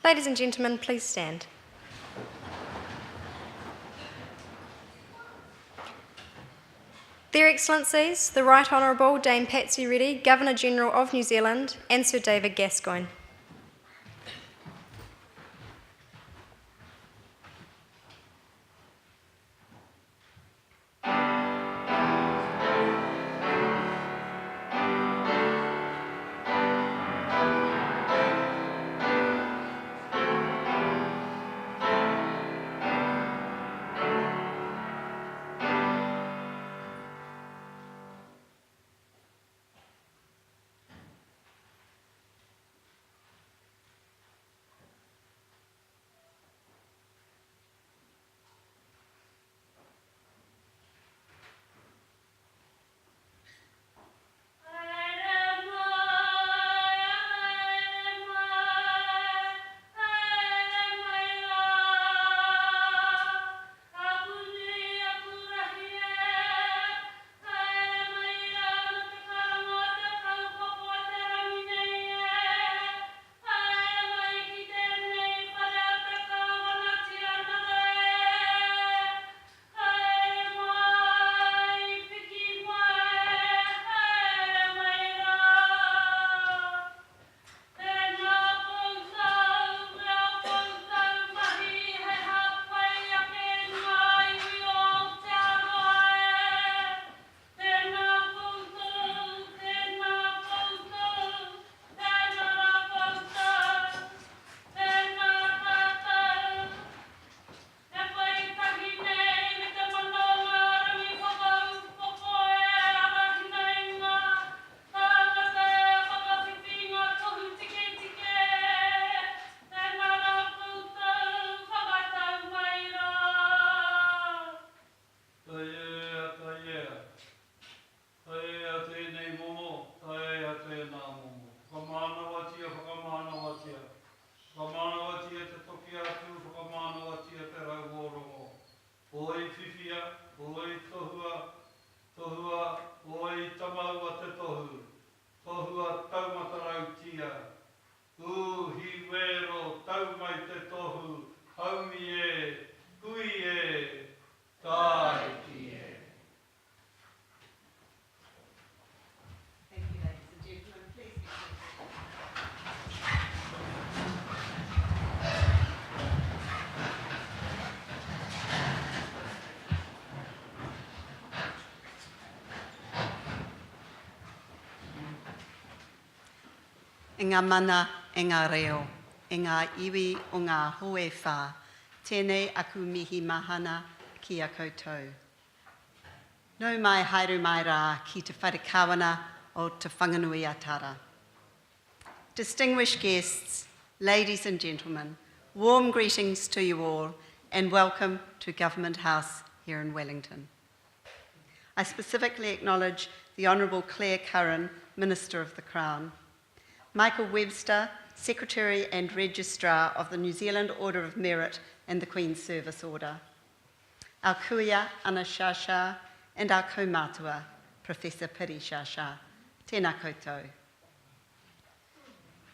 Ladies and gentlemen, please stand. Their Excellencies, the Right Honourable Dame Patsy Reddy, Governor-General of New Zealand, and Sir David Gascoigne. E ngā mana, e ngā reo, e ngā iwi o ngā hoe whā, tēnei aku mihi mahana ki a koutou. Nau mai haere mai rā ki te whare kawana o te whanganui atara. Distinguished guests, ladies and gentlemen, warm greetings to you all and welcome to Government House here in Wellington. I specifically acknowledge the Honourable Claire Curran, Minister of the Crown, Michael Webster, Secretary and Registrar of the New Zealand Order of Merit and the Queen's Service Order, our kuia Ana Shasha, and our kaumātua, Professor Piri Shasha. Tēnā koutou.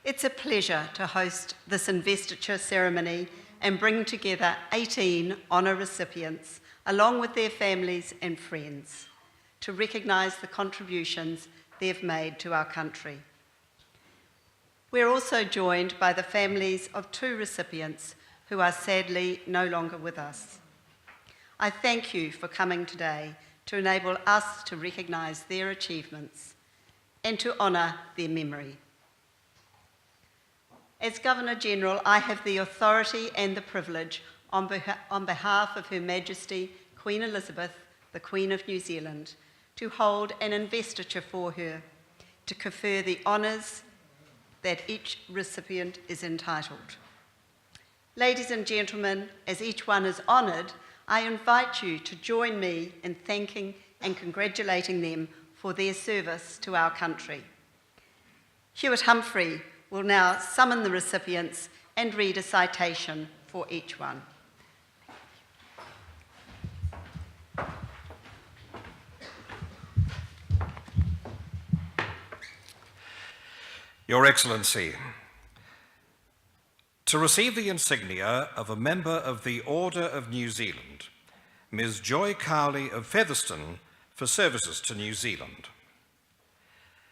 It's a pleasure to host this investiture ceremony and bring together 18 honour recipients, along with their families and friends, to recognise the contributions they've made to our country. We're also joined by the families of 2 recipients who are sadly no longer with us. I thank you for coming today to enable us to recognise their achievements and to honour their memory. As Governor-General, I have the authority and the privilege on behalf of Her Majesty Queen Elizabeth, the Queen of New Zealand, to hold an investiture for her to confer the honours that each recipient is entitled. Ladies and gentlemen, as each one is honoured, I invite you to join me in thanking and congratulating them for their service to our country. Hewitt Humphrey will now summon the recipients and read a citation for each one. Your Excellency, To receive the insignia of a member of the Order of New Zealand, Ms. Joy Cowley of Featherston for services to New Zealand.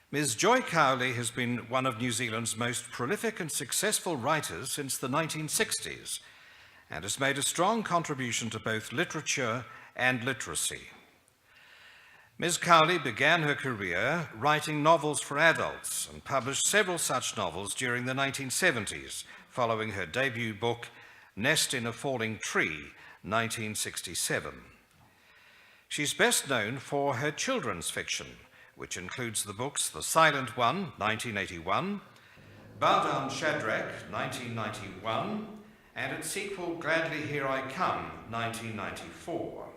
Ms. Joy Cowley has been one of New Zealand's most prolific and successful writers since the 1960s and has made a strong contribution to both literature and literacy. Ms. Cowley began her career writing novels for adults and published several such novels during the 1970s, following her debut book, Nest in a Falling Tree, 1967. She's best known for her children's fiction, which includes the books The Silent One, 1981, Bow Down Shadrach, 1991, and its sequel, Gladly Here I Come, 1994.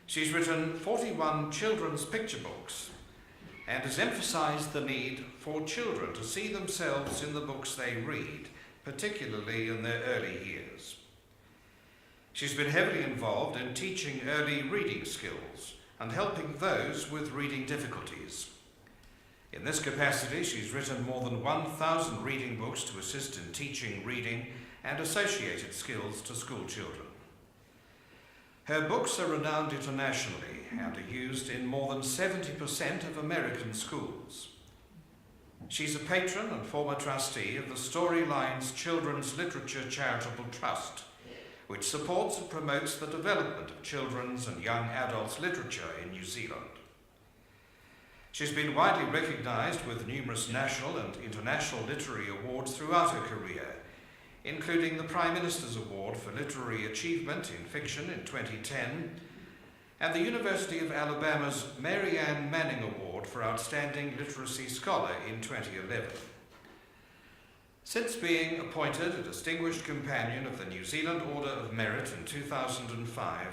She's written 41 children's picture books and has emphasized the need for children to see themselves in the books they read, particularly in their early years. She's been heavily involved in teaching early reading skills and helping those with reading difficulties. In this capacity, she's written more than 1,000 reading books to assist in teaching reading and associated skills to school children. Her books are renowned internationally and are used in more than 70% of American schools. She's a patron and former trustee of the Storylines Children's Literature Charitable Trust, which supports and promotes the development of children's and young adults' literature in New Zealand. She's been widely recognised with numerous national and international literary awards throughout her career, including the Prime Minister's Award for Literary Achievement in Fiction in 2010, and the University of Alabama's Mary Ann Manning Award for Outstanding Literacy Scholar in 2011. Since being appointed a Distinguished Companion of the New Zealand Order of Merit in 2005,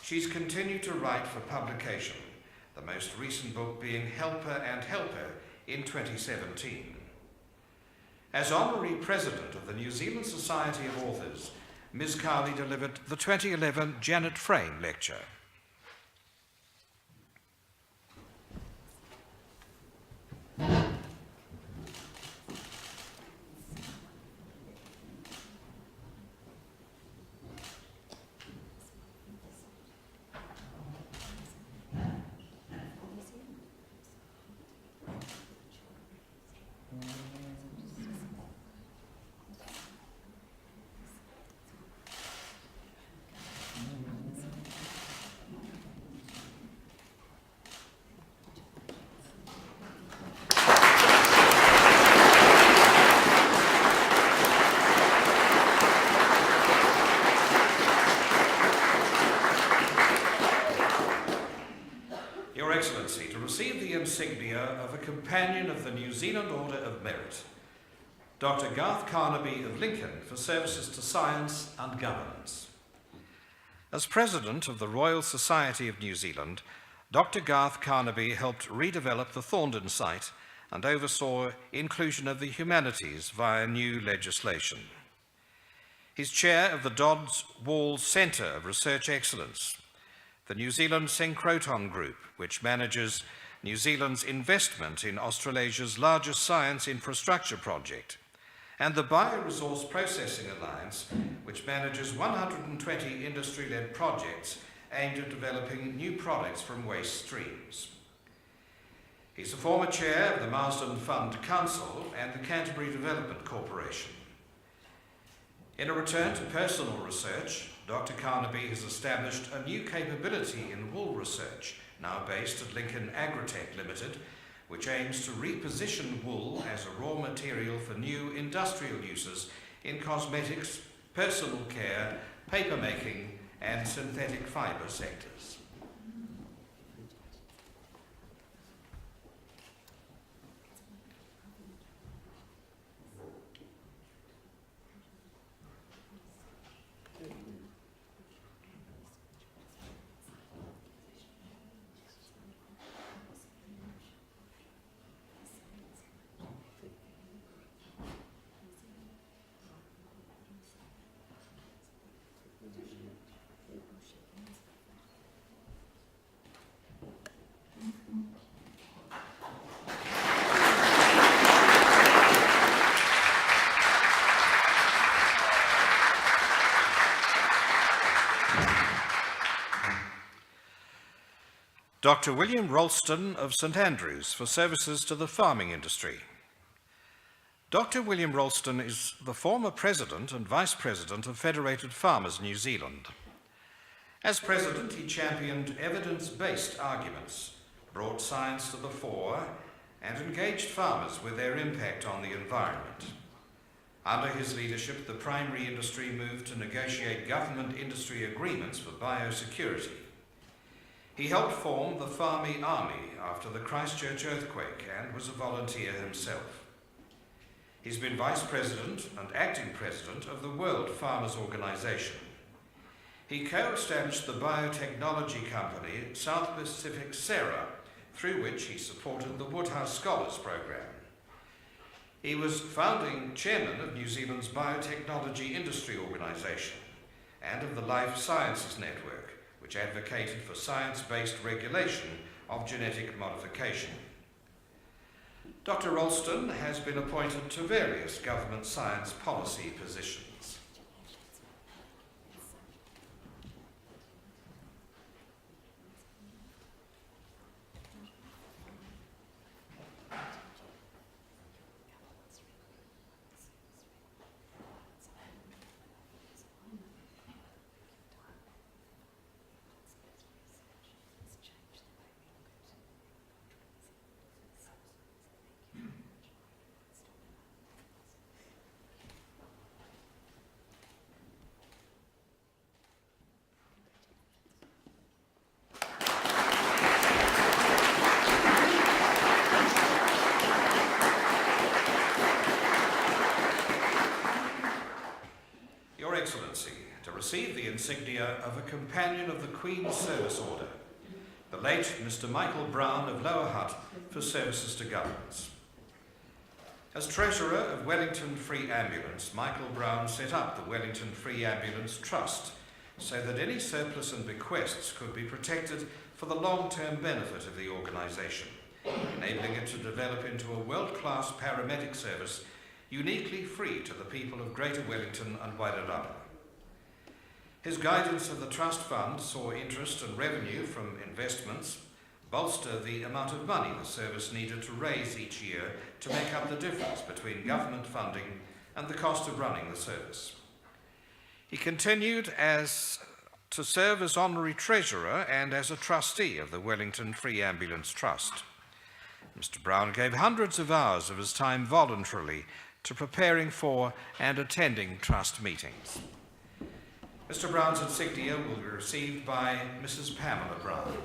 she's continued to write for publication, the most recent book being Helper and Helper in 2017. As Honorary President of the New Zealand Society of Authors, Ms. Cowley delivered the 2011 Janet Frame Lecture. Your Excellency, to receive the insignia of a Companion of the New Zealand Order of Merit, Dr. Garth Carnaby of Lincoln for services to science and governance. As President of the Royal Society of New Zealand, Dr. Garth Carnaby helped redevelop the Thorndon site and oversaw inclusion of the humanities via new legislation. He's chair of the Dodds Walls Centre of Research Excellence, the New Zealand Synchrotron Group, which manages New Zealand's investment in Australasia's largest science infrastructure project, and the Bioresource Processing Alliance, which manages 120 industry-led projects aimed at developing new products from waste streams. He's a former chair of the Marsden Fund Council and the Canterbury Development Corporation. In a return to personal research, Dr. Carnaby has established a new capability in wool research, now based at Lincoln Agritech Limited, which aims to reposition wool as a raw material for new industrial uses in cosmetics, personal care, papermaking, and synthetic fibre sectors. Dr. William Ralston of St Andrews for services to the farming industry. Dr. William Ralston is the former President and Vice President of Federated Farmers New Zealand. As President, he championed evidence-based arguments, brought science to the fore, and engaged farmers with their impact on the environment. Under his leadership, the primary industry moved to negotiate government-industry agreements for biosecurity. He helped form the Farming Army after the Christchurch earthquake and was a volunteer himself. He's been Vice President and Acting President of the World Farmers Organization. He co-established the biotechnology company South Pacific Sarah, through which he supported the Woodhouse Scholars Program. He was founding chairman of New Zealand's Biotechnology Industry Organisation and of the Life Sciences Network, which advocated for science-based regulation of genetic modification. Dr. Ralston has been appointed to various government science policy positions. Excellency, to receive the insignia of a Companion of the Queen's Service Order, the late Mr. Michael Brown of Lower Hutt for services to governments. As Treasurer of Wellington Free Ambulance, Michael Brown set up the Wellington Free Ambulance Trust so that any surplus and bequests could be protected for the long-term benefit of the organisation, enabling it to develop into a world-class paramedic service uniquely free to the people of Greater Wellington and Wairarapa. His guidance of the trust fund saw interest and revenue from investments bolster the amount of money the service needed to raise each year to make up the difference between government funding and the cost of running the service. He continued to serve as Honorary Treasurer and as a trustee of the Wellington Free Ambulance Trust. Mr. Brown gave hundreds of hours of his time voluntarily to preparing for and attending trust meetings. Mr. Brown's insignia will be received by Mrs. Pamela Brown.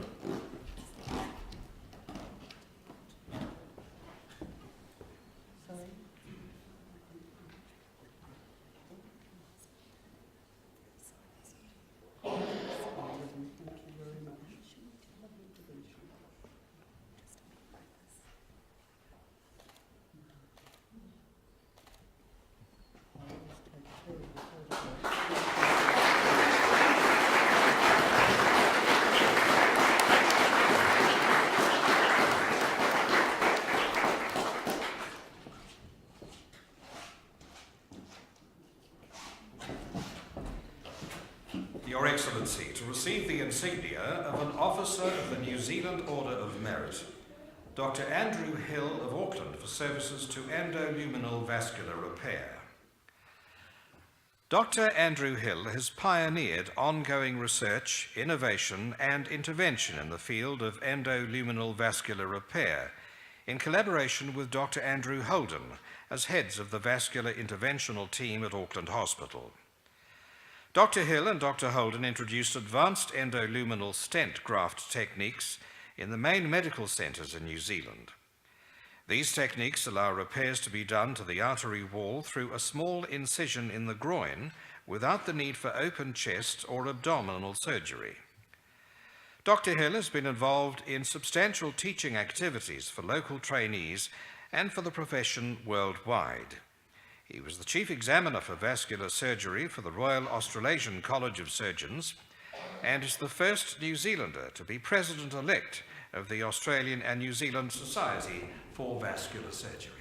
Your Excellency, to receive the insignia of an Officer of the New Zealand Order of Merit, Dr. Andrew Hill of Auckland for services to endoluminal vascular repair. Dr. Andrew Hill has pioneered ongoing research, innovation and intervention in the field of endoluminal vascular repair in collaboration with Dr. Andrew Holden as heads of the vascular interventional team at Auckland Hospital. Dr. Hill and Dr. Holden introduced advanced endoluminal stent graft techniques in the main medical centres in New Zealand. These techniques allow repairs to be done to the artery wall through a small incision in the groin without the need for open chest or abdominal surgery. Dr. Hill has been involved in substantial teaching activities for local trainees and for the profession worldwide. He was the Chief Examiner for Vascular Surgery for the Royal Australasian College of Surgeons and is the first New Zealander to be President-elect of the Australian and New Zealand Society for Vascular Surgery.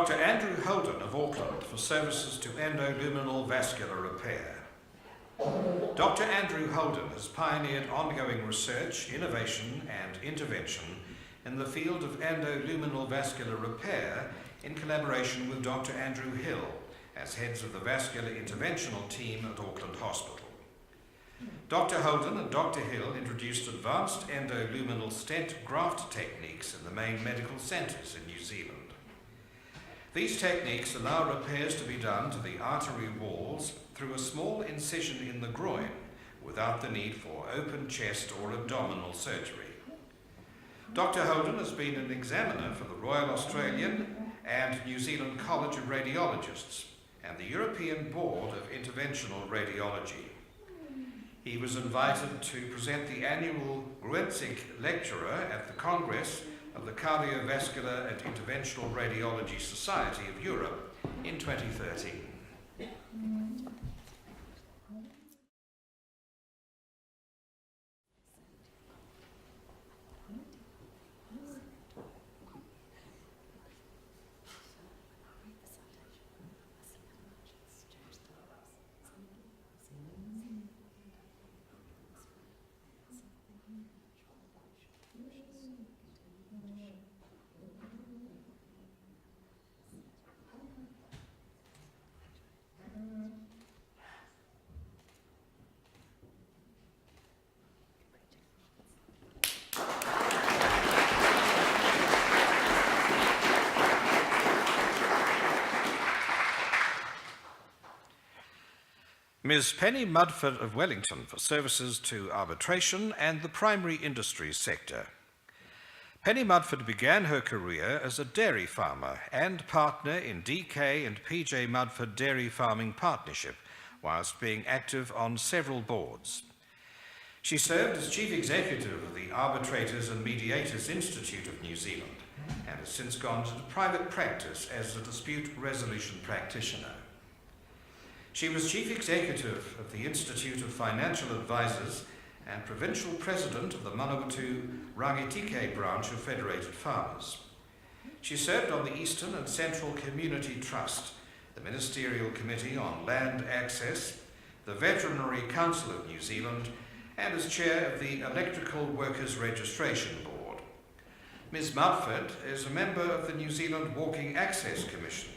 Dr. Andrew Holden of Auckland for services to endoluminal vascular repair. Dr. Andrew Holden has pioneered ongoing research, innovation and intervention in the field of endoluminal vascular repair in collaboration with Dr. Andrew Hill as heads of the vascular interventional team at Auckland Hospital. Dr. Holden and Dr. Hill introduced advanced endoluminal stent graft techniques in the main medical centres in New Zealand. These techniques allow repairs to be done to the artery walls through a small incision in the groin without the need for open chest or abdominal surgery. Dr. Holden has been an examiner for the Royal Australian and New Zealand College of Radiologists and the European Board of Interventional Radiology. He was invited to present the annual Gruentzig Lecturer at the Congress of the Cardiovascular and Interventional Radiology Society of Europe in 2013. Ms. Penny Mudford of Wellington for services to arbitration and the primary industries sector. Penny Mudford began her career as a dairy farmer and partner in DK and PJ Mudford Dairy Farming Partnership, whilst being active on several boards. She served as Chief Executive of the Arbitrators and Mediators Institute of New Zealand and has since gone into private practice as a dispute resolution practitioner. She was Chief Executive of the Institute of Financial Advisors and Provincial President of the Manawatu Rangitike branch of Federated Farmers. She served on the Eastern and Central Community Trust, the Ministerial Committee on Land Access, the Veterinary Council of New Zealand, and as Chair of the Electrical Workers Registration Board. Ms. Mudford is a member of the New Zealand Walking Access Commission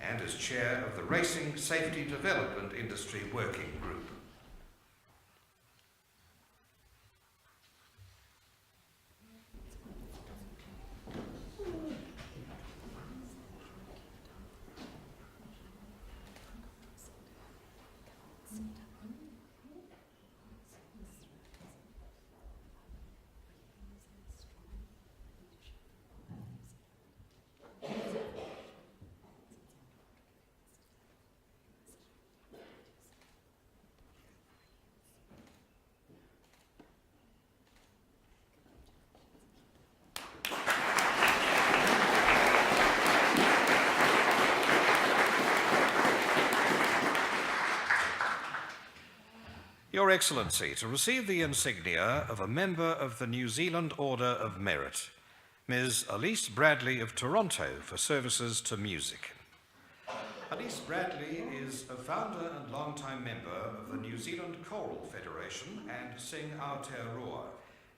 and is Chair of the Racing Safety Development Industry Working Group. Your Excellency, to receive the insignia of a member of the New Zealand Order of Merit, Ms. Elise Bradley of Toronto for services to music. Elise Bradley is a founder and longtime member of the New Zealand Choral Federation and Sing Aotearoa,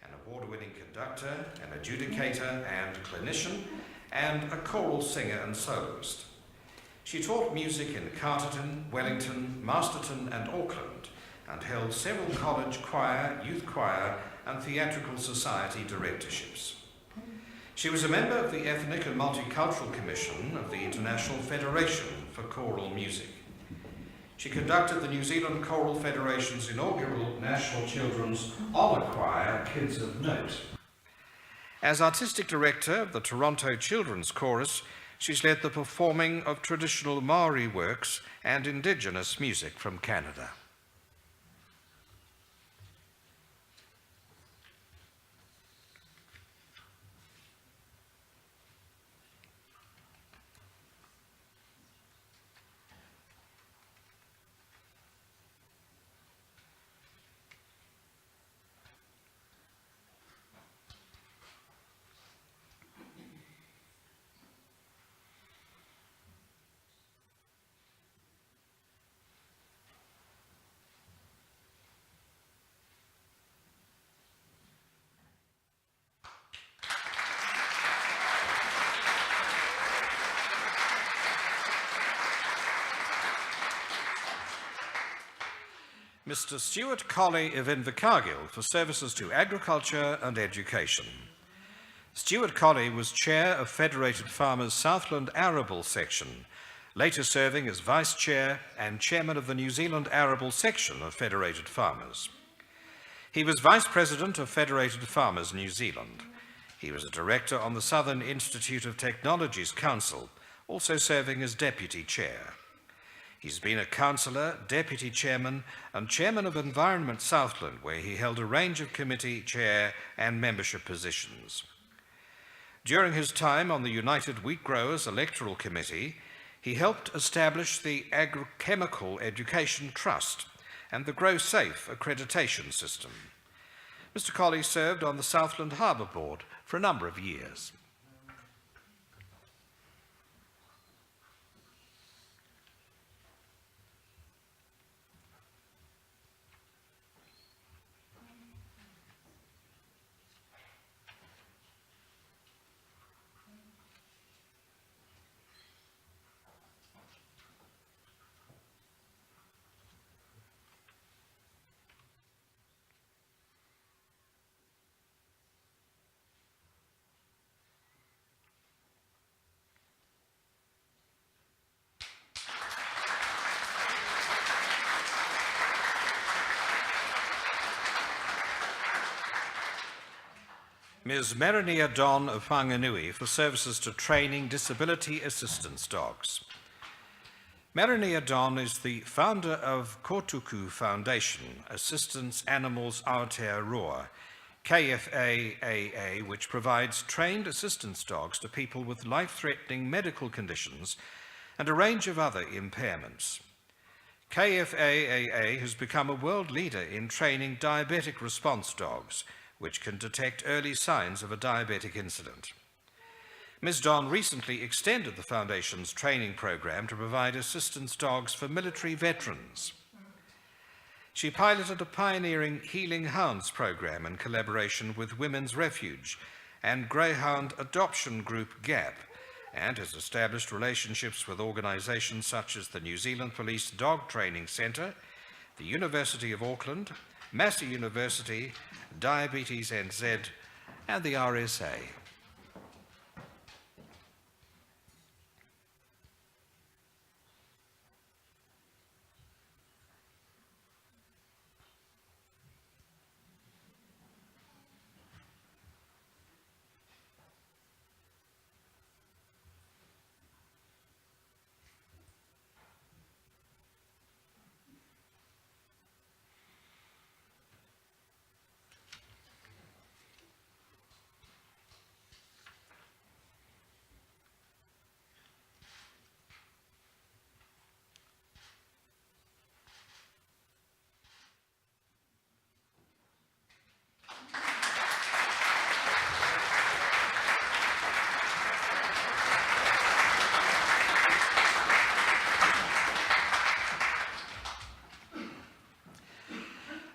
an award-winning conductor, an adjudicator and clinician, and a choral singer and soloist. She taught music in Carterton, Wellington, Masterton and Auckland, and held several college choir, youth choir and theatrical society directorships. She was a member of the Ethnic and Multicultural Commission of the International Federation for Choral Music. She conducted the New Zealand Choral Federation's inaugural National Children's Honour Choir, Kids of Note. As Artistic Director of the Toronto Children's Chorus, she's led the performing of traditional Maori works and Indigenous music from Canada. Mr. Stuart Colley of Invercargill for services to agriculture and education. Stuart Colley was chair of Federated Farmers Southland Arable Section, later serving as vice chair and chairman of the New Zealand Arable Section of Federated Farmers. He was vice president of Federated Farmers New Zealand. He was a director on the Southern Institute of Technology's Council, also serving as deputy chair. He's been a councillor, deputy chairman, and chairman of Environment Southland, where he held a range of committee chair and membership positions. During his time on the United Wheat Growers Electoral Committee, he helped establish the Agrochemical Education Trust and the Grow Safe accreditation system. Mr. Colley served on the Southland Harbour Board for a number of years. Ms. Merinia Don of Whanganui for services to training disability assistance dogs. Merinia Don is the founder of Kotuku Foundation, Assistance Animals Aotearoa, KFAAA, which provides trained assistance dogs to people with life-threatening medical conditions and a range of other impairments. KFAAA has become a world leader in training diabetic response dogs, which can detect early signs of a diabetic incident. Ms. Don recently extended the Foundation's training program to provide assistance dogs for military veterans. She piloted a pioneering Healing Hounds program in collaboration with Women's Refuge and Greyhound adoption group GAP, and has established relationships with organisations such as the New Zealand Police Dog Training Centre, the University of Auckland, Massey University, Diabetes NZ, and the RSA.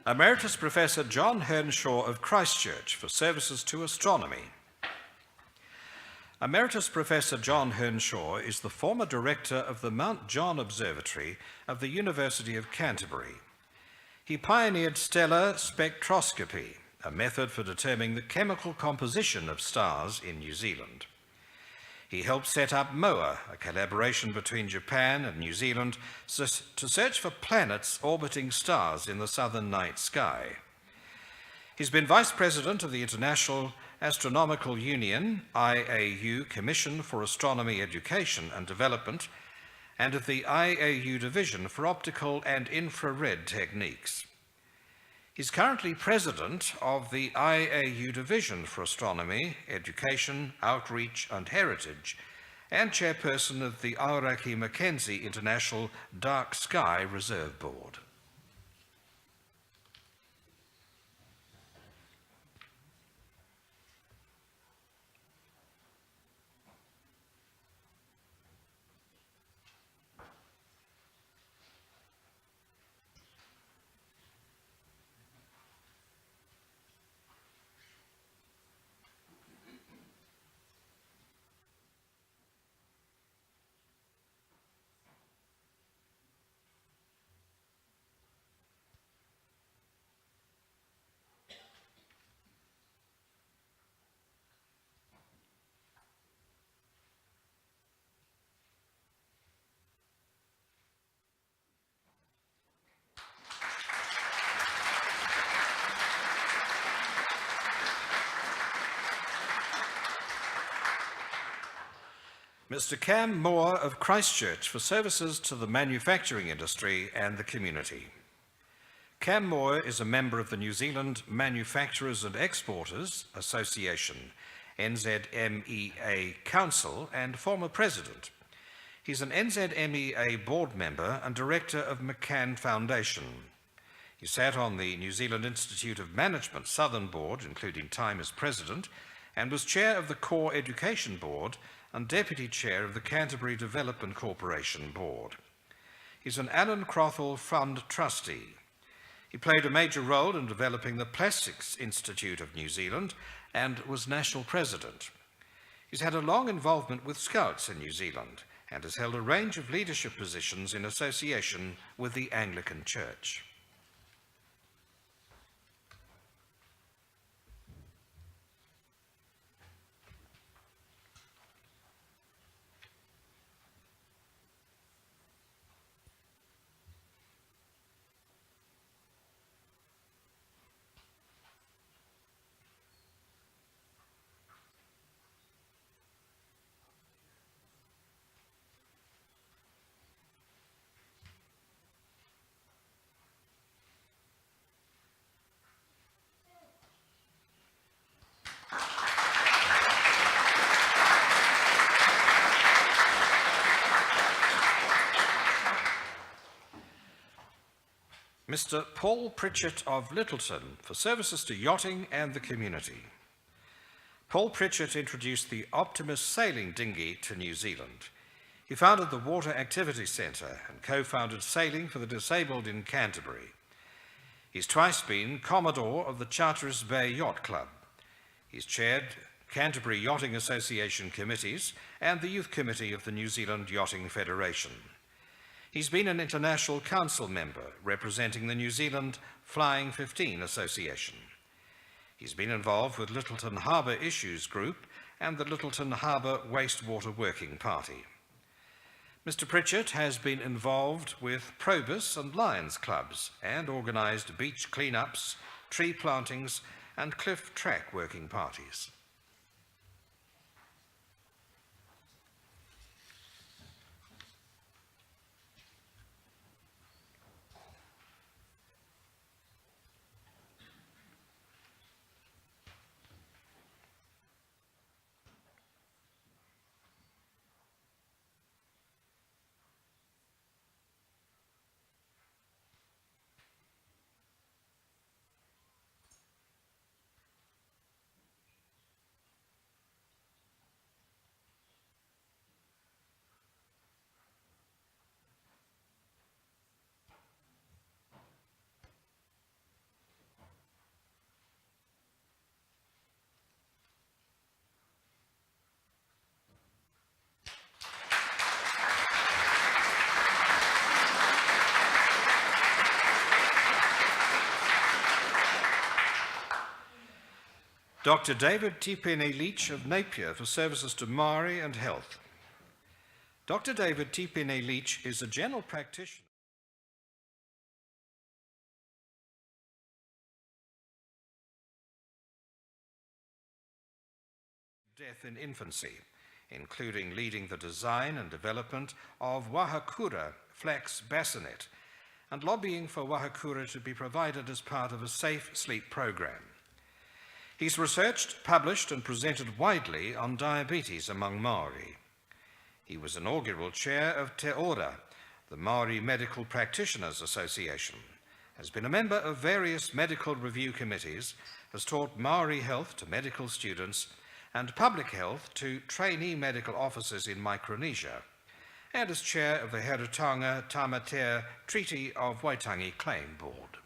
Emeritus Professor John Henshaw of Christchurch for services to astronomy. Emeritus Professor John Henshaw is the former director of the Mount John Observatory of the University of Canterbury. He pioneered stellar spectroscopy, a method for determining the chemical composition of stars in New Zealand. He helped set up MOA, a collaboration between Japan and New Zealand to search for planets orbiting stars in the southern night sky. He's been Vice President of the International Astronomical Union, IAU, Commission for Astronomy Education and Development, and of the IAU Division for Optical and Infrared Techniques. He's currently President of the IAU Division for Astronomy, Education, Outreach and Heritage, and Chairperson of the Aoraki Mackenzie International Dark Sky Reserve Board. Mr. Cam Moore of Christchurch for services to the manufacturing industry and the community. Cam Moore is a member of the New Zealand Manufacturers and Exporters Association, NZMEA Council, and former president. He's an NZMEA board member and director of McCann Foundation. He sat on the New Zealand Institute of Management Southern Board, including time as president, and was chair of the Core Education Board and deputy chair of the Canterbury Development Corporation Board. He's an Alan Crothall Fund trustee. He played a major role in developing the Plastics Institute of New Zealand and was national president. He's had a long involvement with Scouts in New Zealand and has held a range of leadership positions in association with the Anglican Church. Mr. Paul Pritchett of Littleton for services to yachting and the community. Paul Pritchett introduced the Optimus sailing dinghy to New Zealand. He founded the Water Activity Centre and co-founded Sailing for the Disabled in Canterbury. He's twice been Commodore of the Charteris Bay Yacht Club. He's chaired Canterbury Yachting Association committees and the Youth Committee of the New Zealand Yachting Federation. He's been an International Council member representing the New Zealand Flying 15 Association. He's been involved with Littleton Harbour Issues Group and the Littleton Harbour Wastewater Working Party. Mr. Pritchett has been involved with Probus and Lions clubs and organised beach clean-ups, tree plantings and cliff track working parties. Dr. David Tipene Leach of Napier for services to Maori and health. Dr. David Tipene Leach is a general practitioner. Death in infancy, including leading the design and development of Wahakura flax bassinet and lobbying for Wahakura to be provided as part of a safe sleep program. He's researched, published and presented widely on diabetes among Maori. He was inaugural chair of Te Ora, the Maori Medical Practitioners Association, has been a member of various medical review committees, has taught Maori health to medical students and public health to trainee medical officers in Micronesia, and is chair of the Herutanga Tamatea Treaty of Waitangi Claim Board.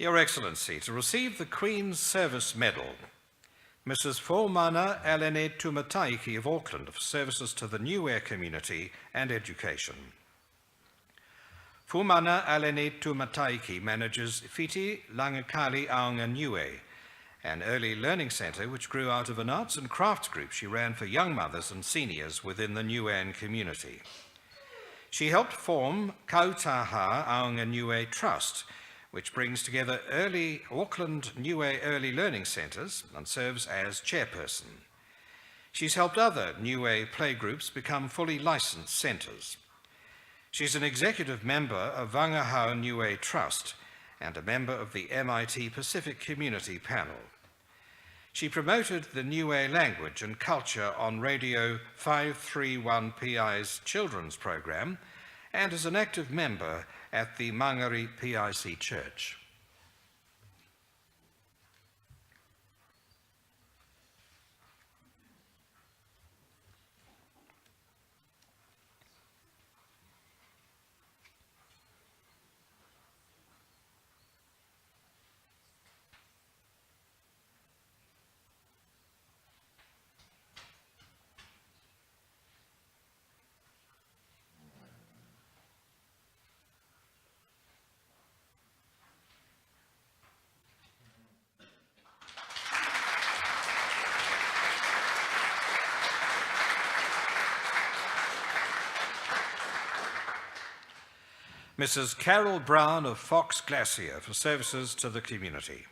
Your Excellency, to receive the Queen's Service Medal, Mrs. Fomana Elene Tumataiki of Auckland for services to the Niue community and education. Fumana Elene Tumataiki manages Fiti Langakali Aonga Niue, an early learning centre which grew out of an arts and crafts group she ran for young mothers and seniors within the Niuean community. She helped form Kautaha Aonga Niue Trust, which brings together early Auckland Niue early learning centres and serves as chairperson. She's helped other Niue playgroups become fully licensed centres. She's an executive member of Wangahau Niue Trust and a member of the MIT Pacific Community Panel. She promoted the Niue language and culture on Radio 531PI's children's program and is an active member at the Mangere PIC Church. Mrs. Carol Brown of Fox Glacier for services to the community.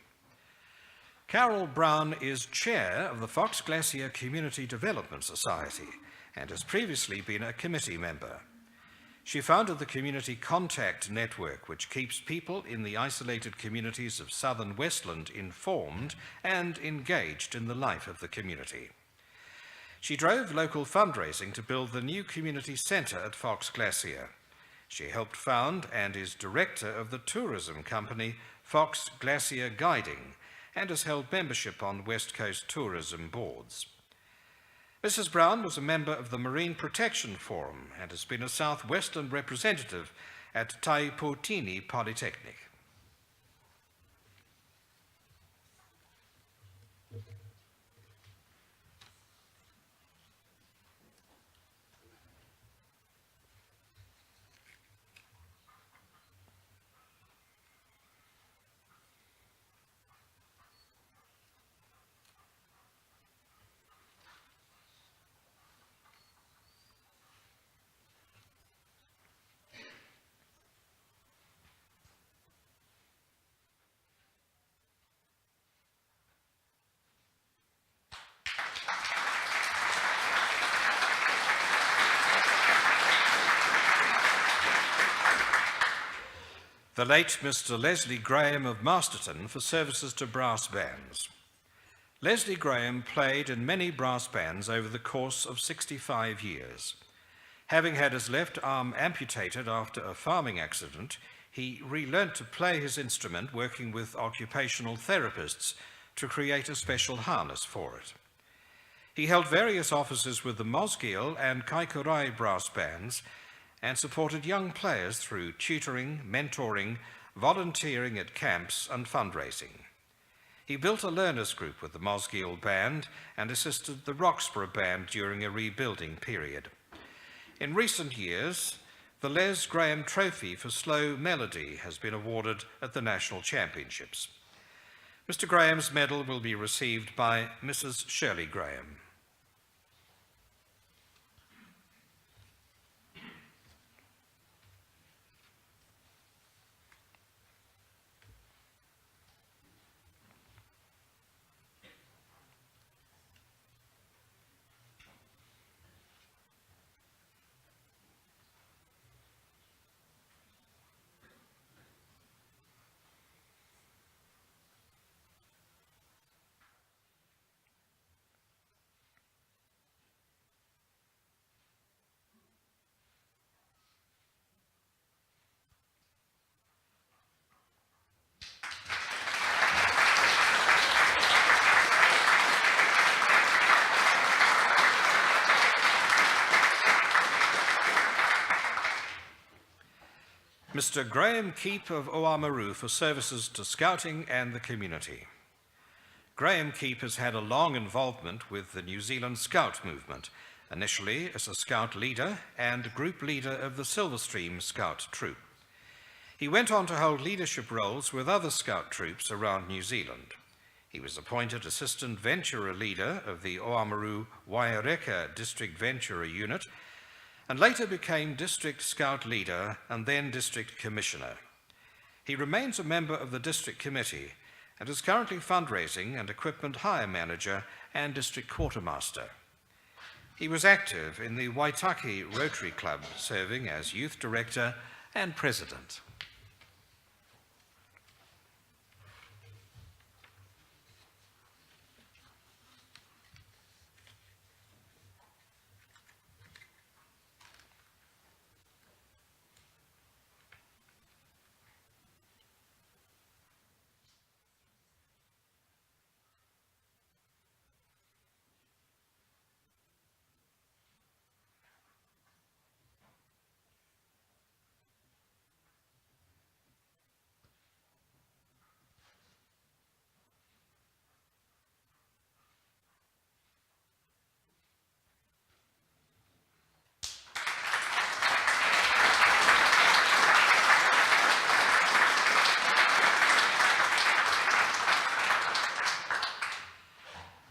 Carol Brown is chair of the Fox Glacier Community Development Society and has previously been a committee member. She founded the Community Contact Network, which keeps people in the isolated communities of southern Westland informed and engaged in the life of the community. She drove local fundraising to build the new community centre at Fox Glacier. She helped found and is director of the tourism company Fox Glacier Guiding and has held membership on West Coast tourism boards. Mrs. Brown was a member of the Marine Protection Forum and has been a Southwestern representative at Taipōtini Polytechnic. The late Mr. Leslie Graham of Masterton for services to brass bands. Leslie Graham played in many brass bands over the course of 65 years. Having had his left arm amputated after a farming accident, he relearnt to play his instrument working with occupational therapists to create a special harness for it. He held various offices with the Mosgiel and Kaikorai brass bands and supported young players through tutoring, mentoring, volunteering at camps and fundraising. He built a learners group with the Mosgiel band and assisted the Roxburgh band during a rebuilding period. In recent years, the Les Graham Trophy for Slow Melody has been awarded at the National Championships. Mr. Graham's medal will be received by Mrs. Shirley Graham. Mr. Graham Keep of Oamaru for services to scouting and the community. Graham Keep has had a long involvement with the New Zealand Scout movement, initially as a Scout leader and group leader of the Silverstream Scout troop. He went on to hold leadership roles with other Scout troops around New Zealand. He was appointed Assistant Venturer Leader of the Oamaru Waireka District Venturer Unit and later became District Scout Leader and then District Commissioner. He remains a member of the District Committee and is currently Fundraising and Equipment Hire Manager and District Quartermaster. He was active in the Waitaki Rotary Club, serving as Youth Director and President.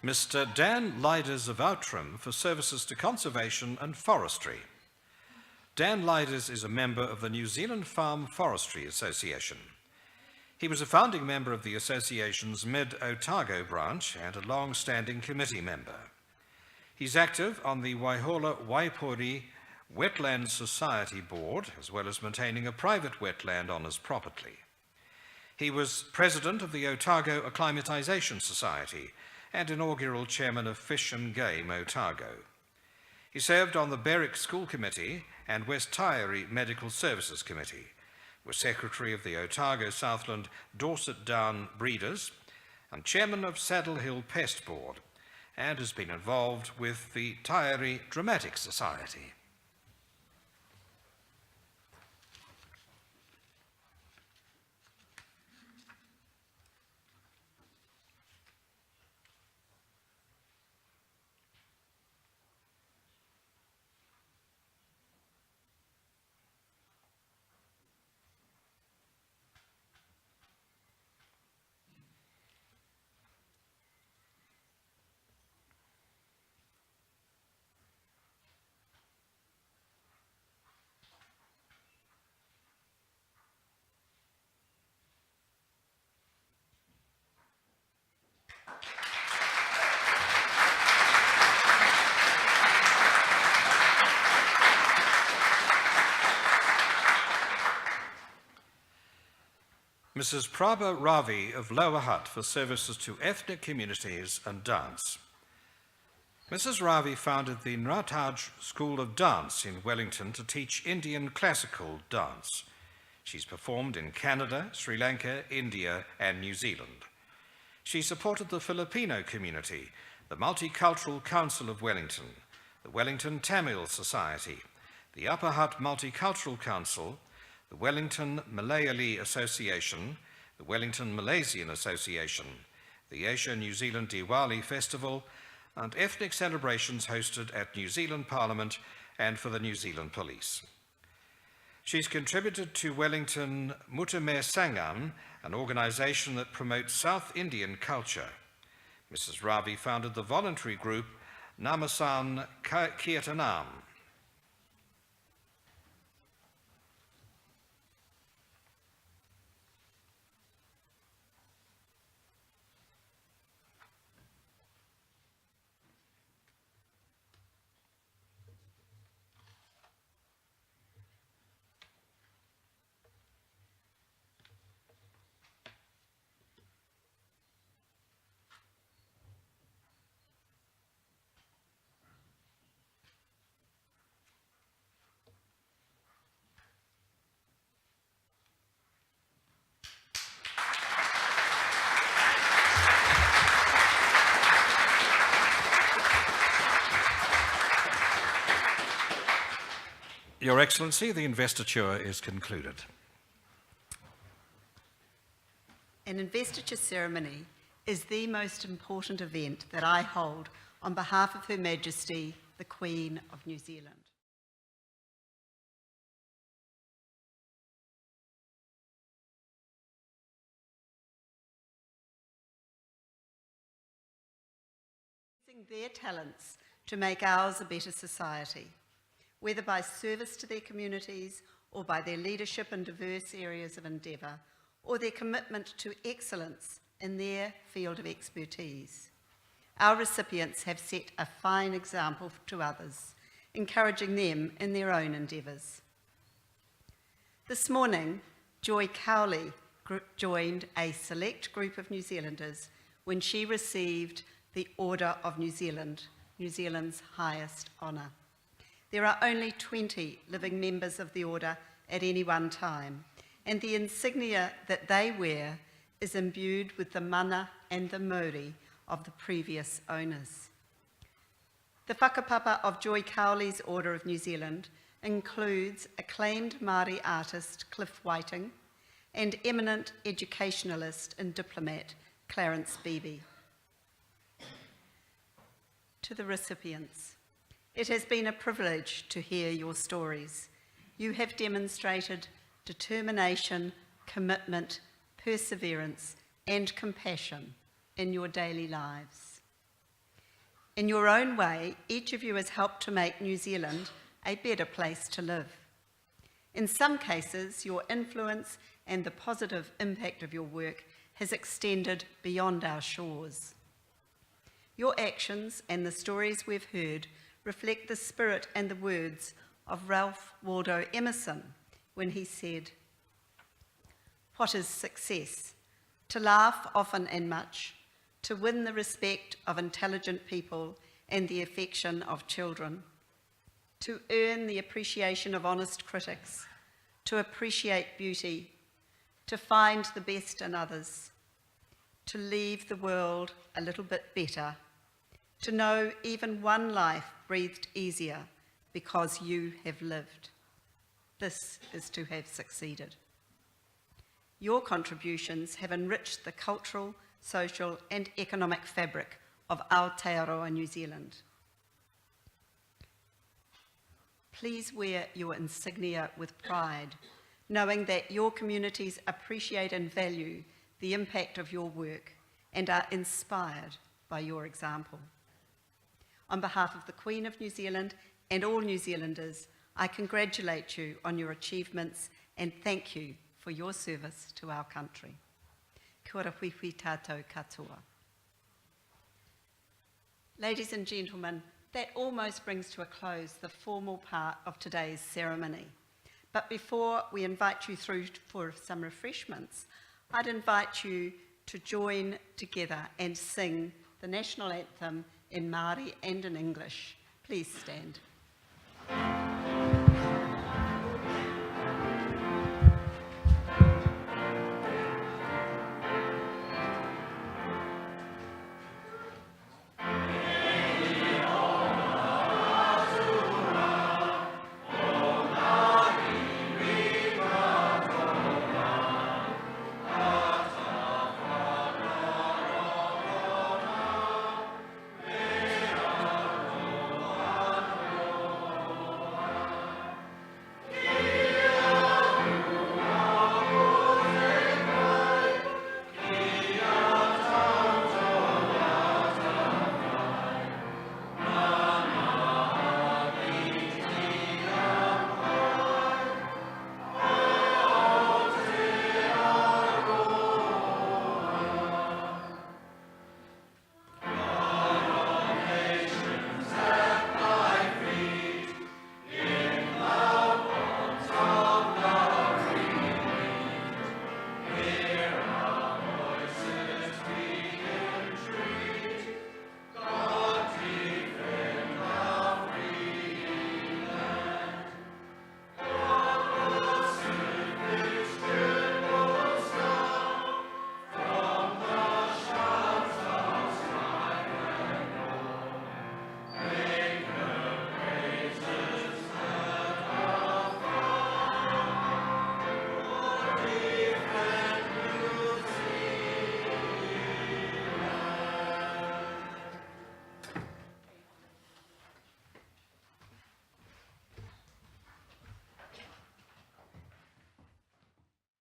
Mr. Dan Leiders of Outram for services to conservation and forestry. Dan Leiders is a member of the New Zealand Farm Forestry Association. He was a founding member of the association's Mid-Otago branch and a long-standing committee member. He's active on the Waihola Waipori Wetland Society Board, as well as maintaining a private wetland on his property. He was president of the Otago Acclimatisation Society and inaugural chairman of Fish and Game Otago. He served on the Berwick School Committee and West Taieri Medical Services Committee, was secretary of the Otago Southland Dorset Down Breeders and chairman of Saddle Hill Pest Board, and has been involved with the Taieri Dramatic Society. Mrs. Prabha Ravi of Lower Hutt for services to ethnic communities and dance. Mrs. Ravi founded the Nrataj School of Dance in Wellington to teach Indian classical dance. She's performed in Canada, Sri Lanka, India, and New Zealand. She supported the Filipino community, the Multicultural Council of Wellington, the Wellington Tamil Society, the Upper Hutt Multicultural Council, the Wellington Malayali Association, the Wellington Malaysian Association, the Asia New Zealand Diwali Festival, and ethnic celebrations hosted at New Zealand Parliament and for the New Zealand Police. She's contributed to Wellington Mutame Sangam, an organisation that promotes South Indian culture. Mrs. Ravi founded the voluntary group Namasan Kirtanam. Your Excellency, the investiture is concluded. An investiture ceremony is the most important event that I hold on behalf of Her Majesty, the Queen of New Zealand. Using their talents to make ours a better society, whether by service to their communities or by their leadership in diverse areas of endeavour, or their commitment to excellence in their field of expertise. Our recipients have set a fine example to others, encouraging them in their own endeavours. This morning, Joy Cowley joined a select group of New Zealanders when she received the Order of New Zealand, New Zealand's highest honour. There are only 20 living members of the Order at any one time, and the insignia that they wear is imbued with the mana and the mauri of the previous owners. The whakapapa of Joy Cowley's Order of New Zealand includes acclaimed Māori artist Cliff Whiting and eminent educationalist and diplomat Clarence Beebe. To the recipients, it has been a privilege to hear your stories. You have demonstrated determination, commitment, perseverance, and compassion in your daily lives. In your own way, each of you has helped to make New Zealand a better place to live. In some cases, your influence and the positive impact of your work has extended beyond our shores. Your actions and the stories we've heard reflect the spirit and the words of Ralph Waldo Emerson when he said, "What is success? To laugh often and much, to win the respect of intelligent people and the affection of children, to earn the appreciation of honest critics, to appreciate beauty, to find the best in others, to leave the world a little bit better, to know even one life breathed easier because you have lived. This is to have succeeded." Your contributions have enriched the cultural, social and economic fabric of Aotearoa New Zealand. Please wear your insignia with pride, knowing that your communities appreciate and value the impact of your work and are inspired by your example. On behalf of the Queen of New Zealand and all New Zealanders, I congratulate you on your achievements and thank you for your service to our country. Kia ora whiwhi tātou katoa. Ladies and gentlemen, that almost brings to a close the formal part of today's ceremony. But before we invite you through for some refreshments, I'd invite you to join together and sing the national anthem in Māori and in English. Please stand.